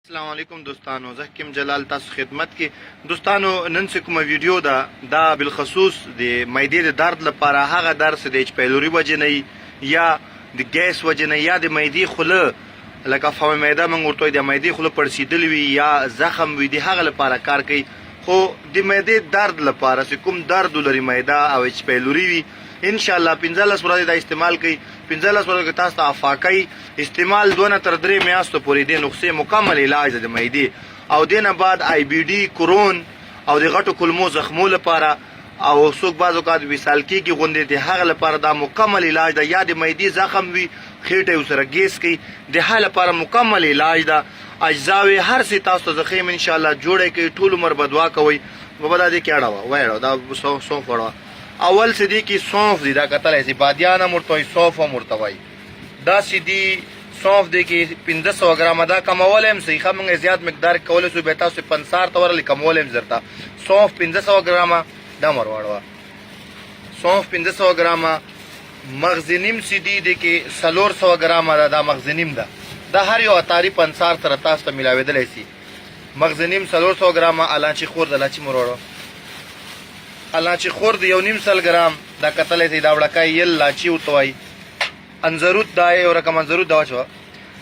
السلام علیکم دوستانو، زه حکیم جلال تاسو خدمت کې. دوستانو نن څه کومه ویډیو ده دا بالخصوص د معدې د درد لپاره. هغه درد چې د ایچ پیلوري وجې نه یا د ګیس وجې نه یا د معدې خوله لکه فم معده موږ ورته وایو د معدې خوله پړسېدلې وي یا زخم وي، د هغه لپاره کار کوي. خو د معدې درد لپاره چې کوم درد ولري معده او ایچ پیلوري وي، ان شاء الله 15 ورځې دا استعمال کوي. 15 ورځې کې تاسو ته افاقي استعمال 2 نه تر 3 میاشتو پورې د نقصې مکمل علاج د معدې او دینه بعد آی بی ډي کرون او د غټو کلمو زخمو لپاره او څوک بعض اوقات وصال کېږي غوندې د هغه لپاره دا مکمل علاج ده. یا د معدې زخم وي خېټه ورسره ګیس کوي، د هغه لپاره مکمل علاج ده. اجزاوې هر څه تاسو ته زخم ان شاء الله جوړی کوي. ټول عمر به دعا کوئ. بابا دا دې کې اړه وایړه دا سونف وړه اول سدی کی سونف دی دا کتل ایسی بادیانا مرتوی سونف مرتوی دا سدی سونف دی کی 1500 گرام دا کمول هم صحیح موږ زیات مقدار کول سو بیتا سو 50 تور کمول هم زرتا سونف 1500 گرام دا مرواړه سونف 1500 گرام مغزنیم سدی دی کی 300 گرام دا مغزنیم دا هر یو اتاری 50 تر تاسو ته ملاویدل شي. مغزنیم 300 گرام الانچی خور د لاچی مرواړه الانچی خور د 1.5 گرام دا کتلې دی دا وړکای یل لاچی وتوي. انزروت دا یو رقم انزروت دا واچو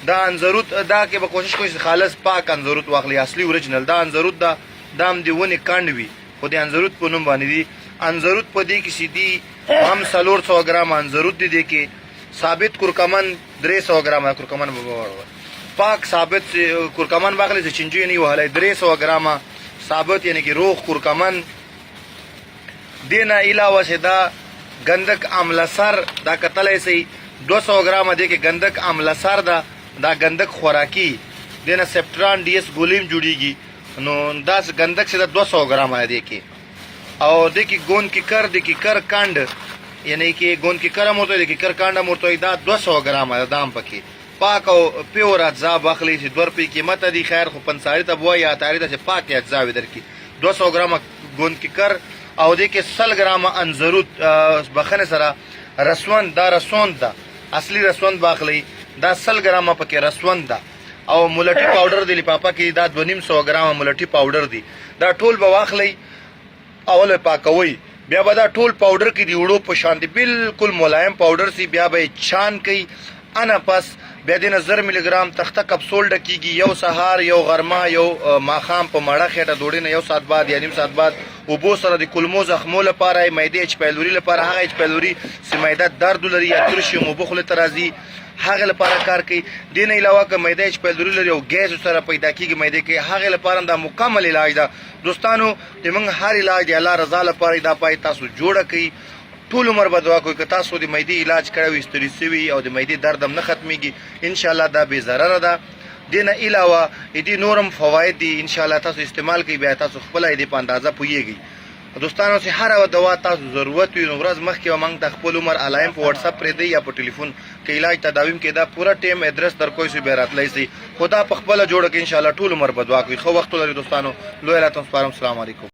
دا انزروت دا کې به کوشش کوئ خالص پاک انزروت واخلي اصلي اوریجنل دا انزروت دا دام دی ونی کاند وی خو د انزروت په نوم باندې دی. انزروت په دې کې سیدی هم 300 گرام انزروت دی کې ثابت کورکمن 300 گرام کورکمن پاک ثابت کورکمن واخلي چې چنجي نه وهلای 300 گرام ثابت یعنی کې روغ کورکمن دینا علاوه سے دا گندک املسر دا کتلې سي 200 گرام دی کې گندک املسر دا گندک خوراکی دینا سپټران ډي اس ګولیم جوړیږي نو دا گندک سے 200 گرام دی کې او دی کې ګون کې کر دی کې کر کاند یعنی کې ګون کې کر موته دی کې کر کاند موته دا 200 گرام دام پکې پاک او پیور اجزا باخلی چې 2 روپے قیمت دی. خیر خو پنساری ته بوای یا تاری ته پاک اجزا ودر کې 200 گرام ګون کې کر او دې کې 100 گرام انزروت بخنه سره رسوند دا رسوند دا اصلي رسوند باخلی دا 100 گرام پکې رسوند دا او مولټي پاوډر دی لپاپا کې دا 2.5 گرام مولټي پاوډر دی. دا ټول به واخلی اول پاکوي بیا به دا ټول پاوډر کې دی وړو په شان دی بالکل ملایم پاوډر سی بیا به چان کوي انا پس بیا دینه 0 ملي ګرام تخته کپسول ډکیږي یو سهار یو غرمه یو ماخام په مړه خېټه دوړې نه یو ساعت بعد یا نیم ساعت بعد اوبو سره د کلمو زخمو لپاره معدې ایچ پیلوري لپاره هغه ایچ پیلوري چې معده درد لري یا ترشي مو بخله ترازی هغه لپاره کار کوي. دین علاوه که معده ایچ پیلوري لري او ګیس سره پیدا کیږي معده کې هغه لپاره دا مکمل علاج ده. دوستانو د موږ هر علاج د الله رضا لپاره دا پای تاسو جوړه کړئ. ټول عمر به دعا کوئ که تاسو د معدې علاج کړی وي ستړي سوي او د معدې درد هم نه ختمیږي ان شاء الله دا بې ضرره ده. دینه علاوه دې نورم فواید دي ان شاء الله تاسو استعمال کوئ بیا تاسو خپل دې په اندازه پوهیږئ. دوستانو چې هر دوا تاسو ضرورت وي نو ورځ مخکې موږ ته خپل عمر الایم په واتس اپ پرې دی یا په ټلیفون کې علاج تداویم کې دا پورا ټیم ایڈریس در کوئی سي به راتلی سي خدا په خپل جوړه کې ان شاء الله ټول عمر به دعا کوي. خو وخت لري دوستانو لوی الله تاسو سپارم. السلام علیکم.